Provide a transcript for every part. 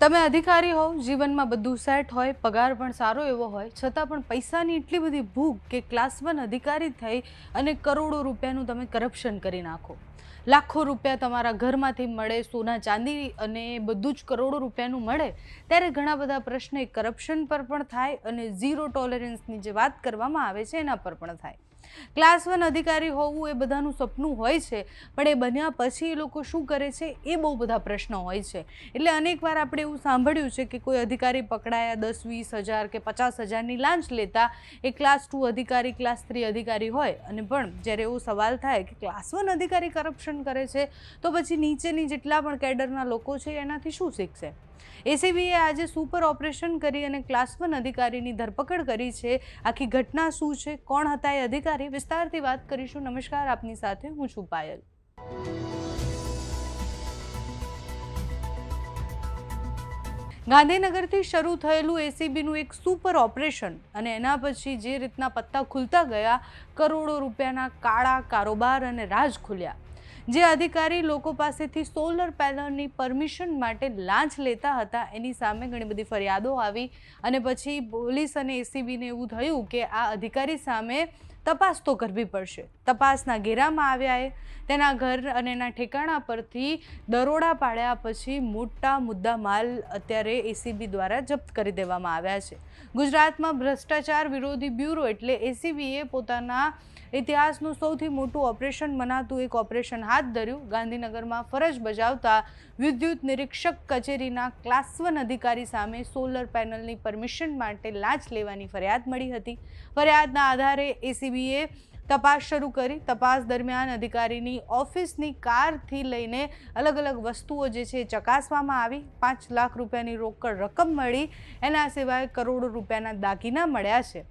તમે અધિકારી હોવ, જીવનમાં બધું સેટ હોય, પગાર પણ સારો એવો હોય, છતાં પણ પૈસાની એટલી બધી ભૂખ કે ક્લાસ 1 અધિકારી થઈ અને કરોડો રૂપિયાનું તમે કરપ્શન કરી નાખો. લાખો રૂપિયા તમારા ઘરમાંથી મળે, સોના ચાંદી અને બધું જ કરોડો રૂપિયાનું મળે, ત્યારે ઘણા બધા પ્રશ્ન એ કરપ્શન પર પણ થાય અને ઝીરો ટોલરન્સની જે વાત કરવામાં આવે છે એના પર પણ થાય. ક્લાસ 1 અધિકારી હોવું એ બધાનું સપનું હોય છે, પણ એ બન્યા પછી એ લોકો શું કરે છે એ બહુ બધા પ્રશ્નો હોય છે. એટલે અનેકવાર આપણે એવું સાંભળ્યું છે કે કોઈ અધિકારી પકડાયા 10-20 હજાર કે 50 હજારની લાંચ લેતા, એ ક્લાસ 2 અધિકારી, ક્લાસ 3 અધિકારી હોય. અને પણ જ્યારે એવો સવાલ થાય કે ક્લાસ 1 અધિકારી કરપ્શન કરે છે, તો પછી નીચેની જેટલા પણ કેડરના લોકો છે એનાથી શું શીખશે? એસીબીએ આજે સુપર ઓપરેશન કરી અને ક્લાસ 1 અધિકારીની ધરપકડ કરી છે. આખી ઘટના શું છે, કોણ હતા એ અધિકારી, વિસ્તારથી વાત કરીશું. નમસ્કાર, આપની સાથે હું છું પાયલ. ગાંધીનગરથી શરૂ થયેલું એસીબીનું એક સુપર ઓપરેશન અને એના પછી જે રીતના પત્તા ખુલતા ગયા, કરોડો રૂપિયાના કાળા કારોબાર અને રાજ ખુલ્યા. જે અધિકારી લોકો પાસેથી સોલર પેનલની પરમિશન માટે લાંચ લેતા હતા, એની સામે ઘણી બધી ફરિયાદો આવી અને પછી પોલીસ અને એસીબીને એવું થયું કે આ અધિકારી સામે તપાસ તો કરવી પડશે. તપાસના ઘેરામાં આવ્યા એ તેના ઘર અને એના ઠેકાણા પરથી દરોડા પાડ્યા પછી મોટા મુદ્દા માલ અત્યારે એસીબી દ્વારા જપ્ત કરી દેવામાં આવ્યા છે. ગુજરાતમાં ભ્રષ્ટાચાર વિરોધી બ્યુરો એટલે એસીબીએ પોતાના ઇતિહાસનું સૌથી મોટું ઓપરેશન મનાતું એક ઓપરેશન હાથ ધર્યું. ગાંધીનગરમાં ફરજ બજાવતા વિદ્યુત નિરીક્ષક કચેરીના ક્લાસ 1 અધિકારી સામે સોલર પેનલની પરમિશન માટે લાંચ લેવાની ફરિયાદ મળી હતી. ફરિયાદના આધારે એસીબીએ તપાસ શરૂ કરી. તપાસ દરમિયાન અધિકારીની ઓફિસની કારથી લઈને અલગ અલગ વસ્તુઓ જે છે ચકાસવામાં આવી. 5 લાખ રૂપિયાની રોકડ રકમ મળી. એના સિવાય કરોડો રૂપિયાના દાગીના મળ્યા છે.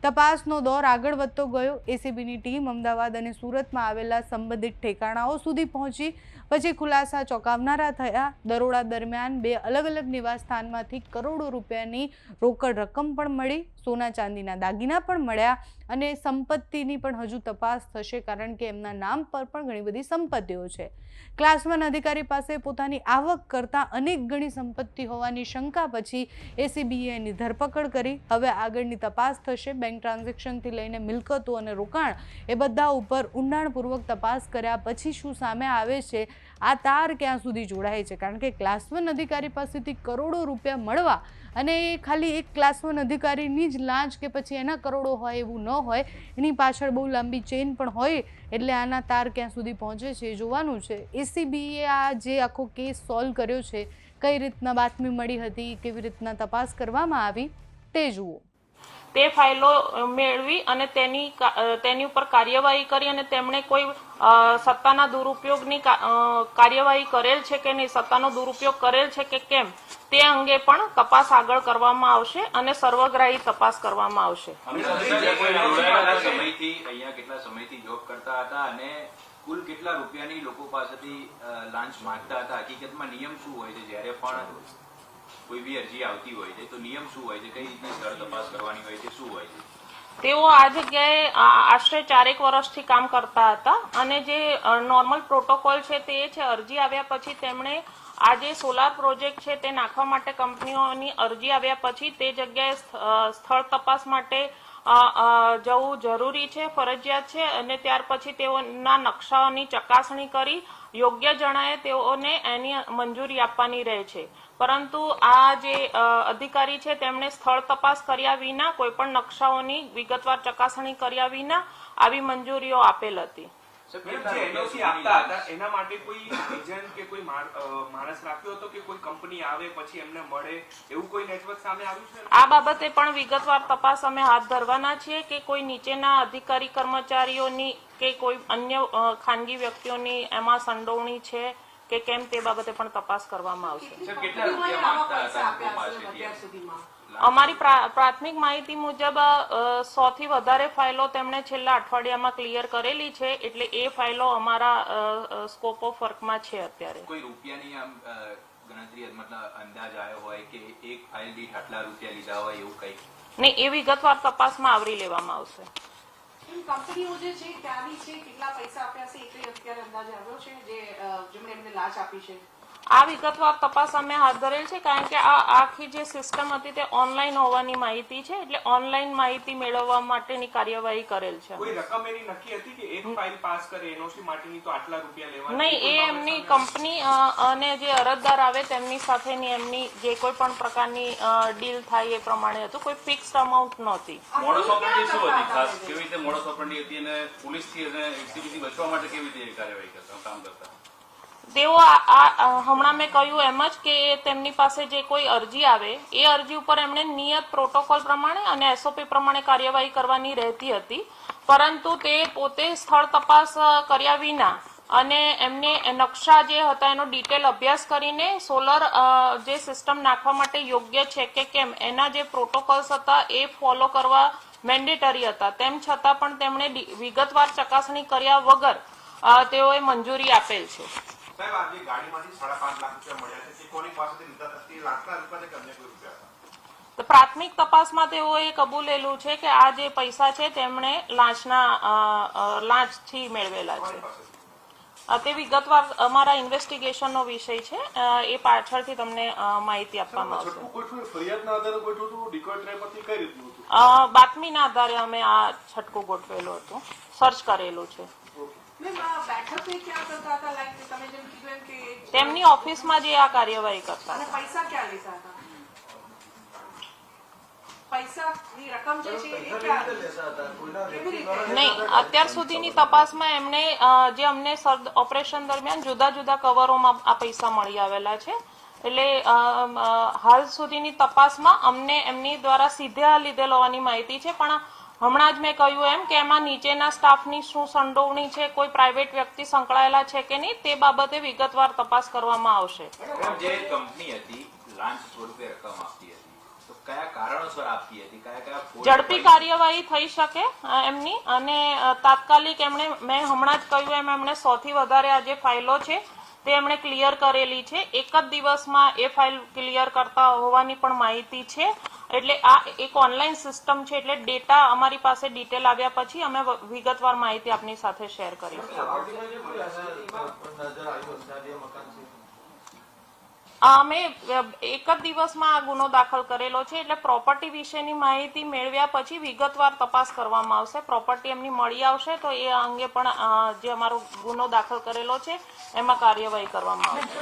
તપાસનો દોર આગળ વધતો ગયો. એસીબીની ટીમ અમદાવાદ અને સુરતમાં આવેલા સંબંધિત ઠેકાણાઓ સુધી પહોંચી. પછી ખુલાસા ચોંકાવનારા થયા. દરોડા દરમિયાન 2 અલગ અલગ નિવાસસ્થાનમાંથી કરોડો રૂપિયાની રોકડ રકમ પણ મળી, સોના ચાંદીના દાગીના પણ મળ્યા અને સંપત્તિની પણ હજુ તપાસ થશે, કારણ કે એમના નામ પર પણ ઘણી બધી સંપત્તિઓ છે. ક્લાસ 1 અધિકારી પાસે પોતાની આવક કરતાં અનેક ગણી સંપત્તિ હોવાની શંકા પછી એસીબીએ એની ધરપકડ કરી. હવે આગળની તપાસ થશે. બેંક ટ્રાન્ઝેક્શનથી લઈને મિલકતો અને રોકાણ એ બધા ઉપર ઊંડાણપૂર્વક તપાસ કર્યા પછી શું સામે આવે છે, આ તાર ક્યાં સુધી જોડાય છે. કારણ કે ક્લાસ 1 અધિકારી પાસેથી કરોડો રૂપિયા મળવા અને એ ખાલી એક ક્લાસ 1 અધિકારીની જ લાંચ કે પછી એના કરોડો હોય એવું ન હોય, એની પાછળ બહુ લાંબી ચેઇન પણ હોય. એટલે આના તાર ક્યાં સુધી પહોંચે છે એ જોવાનું છે. એસીબીએ આ જે આખો કેસ સોલ્વ કર્યો છે, કઈ રીતના બાતમી મળી હતી, કેવી રીતના તપાસ કરવામાં આવી તે જુઓ. તે ફાઇલો મેળવી અને તેની ઉપર કાર્યવાહી કરી અને તેમણે કોઈ સત્તાના દુરુપયોગની કાર્યવાહી કરેલ છે કે નહીં, સત્તાનો દુરુપયોગ કરેલ છે કે કેમ, તે અંગે પણ તપાસ આગળ કરવામાં આવશે અને સર્વગ્રાહી તપાસ કરવામાં આવશે. કેટલા સમયથી જોબ કરતા હતા અને કુલ કેટલા રૂપિયાની લોકો પાસેથી લાંચ માંગતા હતા? હકીકતમાં નિયમ શું હોય છે જ્યારે પણ કોઈ બી અરજી આવતી હોય છે તો નિયમ શું હોય છે, કઈ રીતની સ્થળ તપાસ કરવાની હોય છે, શું હોય છે? તેઓ આ જગ્યાએ આશરે 4 વર્ષથી કામ કરતા હતા અને જે નોર્મલ પ્રોટોકોલ છે તે છે, અરજી આવ્યા પછી તેમણે આ જે સોલાર પ્રોજેક્ટ છે તે નાખવા માટે કંપનીઓની અરજી આવ્યા પછી તે જગ્યાએ સ્થળ તપાસ માટે જવું જરૂરી છે, ફરજિયાત છે અને ત્યાર પછી તેઓના નકશાઓની ચકાસણી કરી યોગ્ય જણાય તેઓને એની મંજૂરી આપવાની રહે છે. પરંતુ આ જે અધિકારી છે તેમણે સ્થળ તપાસ કર્યા વિના, કોઈ પણ નકશાઓની વિગતવાર ચકાસણી કર્યા વિના આવી મંજૂરીઓ આપેલ હતી. એના માટે કોઈ એજન્ટ કે કોઈ માણસ રાખ્યો હતો કે કોઈ કંપની આવે પછી એમને મળે, એવું કોઈ નેટવર્ક સામે આવ્યું છે? આ બાબતે પણ વિગતવાર તપાસ અમે હાથ ધરવાના છીએ કે કોઈ નીચેના અધિકારી કર્મચારીઓની કે કોઈ અન્ય ખાનગી વ્યક્તિઓની એમાં સંડોવણી છે કે કેમ, તે બાબતે પણ તપાસ કરવામાં આવશે. અમારી પ્રાથમિક માહિતી મુજબ 100 થી વધારે ફાઇલો તેમણે છેલ્લા અઠવાડિયામાં ક્લિયર કરેલી છે, એટલે એ ફાઇલો અમારા સ્કોપ ઓફ વર્કમાં છે અત્યારે. કોઈ રૂપિયાની આમ ગણતરી મતલબ અંદાજ આવ્યો હોય કે એક ફાઇલ દીઠ આટલા રૂપિયા લીધા હોય એવું કઈ નહીં, એ વિગતવાર તપાસમાં આવરી લેવામાં આવશે. કંપનીઓ જે છે ત્યાંની છે, કેટલા પૈસા આપ્યા છે એ અત્યારે અંદાજ આવ્યો છે, જેમણે એમને લાંચ આપી છે? આ વિગતવાર તપાસ અમે હાથ ધરેલ છે, કારણ કે આ આખી જે સિસ્ટમ હતી તે ઓનલાઈન હોવાની માહિતી છે, એટલે ઓનલાઈન માહિતી મેળવવા માટેની કાર્યવાહી કરેલ છે. કોઈ રકમ એની નક્કી હતી કે એક ફાઇલ પાસ કરે એનઓસી માટેની તો આટલા રૂપિયા લેવાના? નહીં, એ એમની કંપની અને જે અરજદાર આવે તેમની સાથેની એમની જે કોઈ પણ પ્રકારની ડીલ થાય એ પ્રમાણે હતું. કોઈ ફિક્સ્ડ અમાઉન્ટ નહોતી. મોડસ ઓપરેન્ડી શું હતી? ખાસ કેવી રીતે મોડસ ઓપરેન્ડી હતી અને પોલીસથી અને એસીબીથી બચવા માટે કેવી રીતે કાર્યવાહી કરતા કામ કરતા? તેઓ હમણાં મેં કહ્યું એમ જ કે તેમની પાસે જે કોઈ અરજી આવે એ અરજી ઉપર એમણે નિયત પ્રોટોકોલ પ્રમાણે અને એસઓપી પ્રમાણે કાર્યવાહી કરવાની રહેતી હતી, પરંતુ તે પોતે સ્થળ તપાસ કર્યા વિના અને એમને નકશા જે હતા એનો ડિટેલ અભ્યાસ કરીને સોલર જે સિસ્ટમ નાખવા માટે યોગ્ય છે કે કેમ એના જે પ્રોટોકોલ્સ હતા એ ફોલો કરવા મેન્ડેટરી હતા. તેમ છતાં પણ તેમણે વિગતવાર ચકાસણી કર્યા વગર તેઓએ મંજૂરી આપેલ છે. સાહેબ, આજે ગાડીમાંથી 5.5 લાખ રૂપિયા મળ્યા છે, કોની પાસેથી લીધા હતા? તે લાખના રૂપિયા કે અન્ય કોઈ રૂપિયા હતા? તો પ્રાથમિક તપાસમાં તેઓએ કબૂલેલું છે કે આ જે પૈસા છે તેમણે લાંચથી મેળવેલા છે. તે વિગતવાર અમારા ઇન્વેસ્ટિગેશનનો વિષય છે, એ પાછળથી તમને માહિતી આપવામાં આવશે. બાતમીના આધારે અમે આ છટકું ગોઠવેલું હતું, સર્ચ કરેલું છે. બેઠક એ ક્યાં કરતા હતા? લાઈક તમે જેમ કીધું એમ કે તેમની ઓફિસમાં જે આ કાર્યવાહી કરતા અને હતા. પૈસા ક્યાં લેતા હતા? પૈસાની રકમ જે છે એ ક્યાં કેવી રીતે? નહીં, અત્યાર સુધીની તપાસમાં એમને જે અમને ઓપરેશન દરમિયાન જુદા જુદા કવરોમાં આ પૈસા મળી આવેલા છે, એટલે હાલ સુધીની તપાસમાં અમને એમની દ્વારા સીધા લીધેલ હોવાની માહિતી છે, પણ હમણાં જ મેં કહ્યું એમ કે એમાં નીચેના સ્ટાફની શું સંડોવણી છે, કોઈ પ્રાઇવેટ વ્યક્તિ સંકળાયેલા છે કે નહીં, તે બાબતે વિગતવાર તપાસ કરવામાં આવશે. જે કંપની હતી લાંચ સ્વરૂપે રકમ આપતી હતી, તો કયા કારણોસર આપતી હતી? ઝડપી કાર્યવાહી થઈ શકે એમની, અને તાત્કાલિક એમણે મેં હમણાં જ કહ્યું એમ એમણે 100 થી વધારે આ જે ફાઇલો છે તે એમણે ક્લિયર કરેલી છે. એક જ દિવસમાં એ ફાઇલ ક્લિયર કરતા હોવાની પણ માહિતી છે. એટલે આ એક ઓનલાઈન સિસ્ટમ છે, એટલે ડેટા અમારી પાસે ડિટેલ આવ્યા પછી અમે વિગતવાર માહિતી આપની સાથે શેર કરીશું. અમે એક જ દિવસમાં આ ગુનો દાખલ કરેલો છે, એટલે પ્રોપર્ટી વિશેની માહિતી મેળવ્યા પછી વિગતવાર તપાસ કરવામાં આવશે. પ્રોપર્ટી એમની મળી આવશે તો એ અંગે પણ જે અમારો ગુનો દાખલ કરેલો છે એમાં કાર્યવાહી કરવામાં આવશે.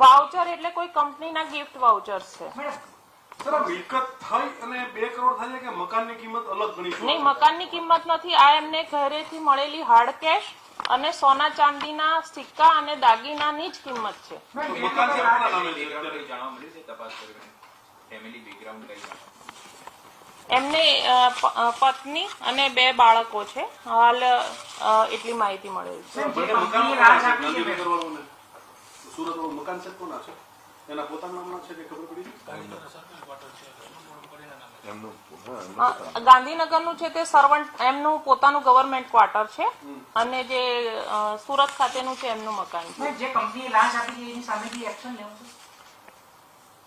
વાઉચર એટલે કોઈ કંપનીના ગિફ્ટ વાઉચર્સ છે. નહીં, મકાનની કિંમત નથી. આ એમને ઘરેથી મળેલી હાર્ડ કેશ અને સોના ચાંદીના સિક્કા અને દાગીનાની જ કિંમત છે. એમને પત્ની અને 2 બાળકો છે. હાલ એટલી માહિતી મળેલી છે. મકાન છે કોના છે? એના પોતાના નામના છે કે ખબર પડી? ગાંધીનગરનું છે તે સર્વન્ટ એમનું પોતાનું ગવર્મેન્ટ ક્વાર્ટર છે, અને જે સુરત ખાતેનું છે એમનું મકાન છે. જે કંપનીએ લાંચ આપી એની સામેથી એક્શન લેવું છે?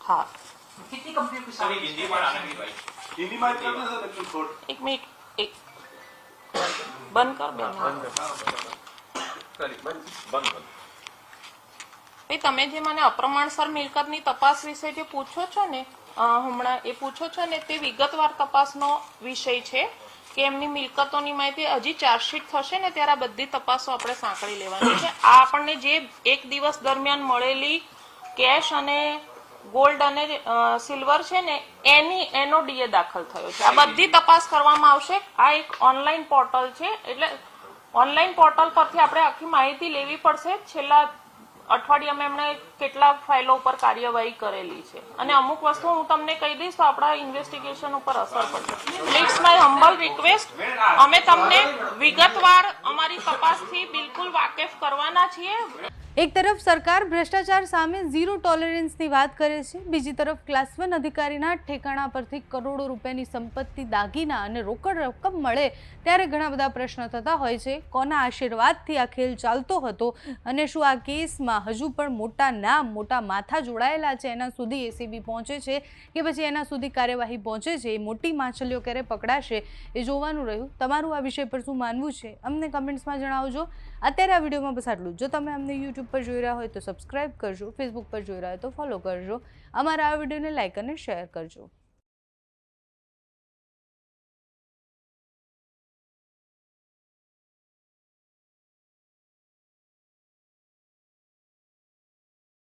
હા. કેટલી કંપનીઓ સામે? હિન્દીમાં એક મિનિટ, બંધ કર બે. તમે જે મને અપ્રમાણસર મિલકતની તપાસ વિશે જે પૂછો છો ને હમણાં, એ પૂછો છો ને તે વિગતવાર તપાસનો વિષય છે કે એમની મિલકતોની માહિતી હજી ચાર્જશીટ થશે ને ત્યારે આ બધી તપાસો આપણે સાંકળી લેવાની છે. આ આપણને જે એક દિવસ દરમિયાન મળેલી કેશ અને ગોલ્ડ અને સિલ્વર છે ને એનો ડીએ દાખલ થયો છે. આ બધી તપાસ કરવામાં આવશે. આ એક ઓનલાઈન પોર્ટલ છે, એટલે ઓનલાઈન પોર્ટલ પરથી આપણે આખી માહિતી લેવી પડશે. છેલ્લા અઠવાડિયામાં એમણે કેટલા ફાઇલો ઉપર કાર્યવાહી કરેલી છે, અને અમુક વસ્તુ હું તમને કહી દઈશ તો આપણા ઇન્વેસ્ટિગેશન ઉપર અસર પડશે. પ્લીઝ માય હમ્બલ રિક્વેસ્ટ, અમે તમને વિગતવાર અમારી તપાસથી બિલકુલ વાકેફ કરવાના છીએ. એક તરફ સરકાર ભ્રષ્ટાચાર સામે ઝીરો ટોલરન્સની વાત કરે છે, બીજી તરફ ક્લાસ 1 અધિકારીના ઠેકાણા પરથી કરોડો રૂપિયાની સંપત્તિ, દાગીના અને રોકડ રકમ મળે ત્યારે ઘણા બધા પ્રશ્નો થતા હોય છે. કોના આશીર્વાદથી આ ખેલ ચાલતો હતો, અને શું આ કેસમાં હજુ પણ મોટા નામ, મોટા માથા જોડાયેલા છે, એના સુધી એસીબી પહોંચે છે કે પછી એના સુધી કાર્યવાહી પહોંચે છે, એ મોટી માછલીઓ ક્યારે પકડાશે એ જોવાનું રહ્યું. તમારું આ વિષય પર શું માનવું છે અમને કમેન્ટ્સમાં જણાવજો. અત્યારે આ વિડીયોમાં બસ આટલું. જો તમે અમને યુટ્યુબ પર જોઈ રહ્યા હોય તો સબસ્ક્રાઇબ કરજો, ફેસબુક પર જોઈ રહ્યા હોય તો ફોલો કરજો, અમારા આ વિડીયોને લાઇક અને શેર કરજો.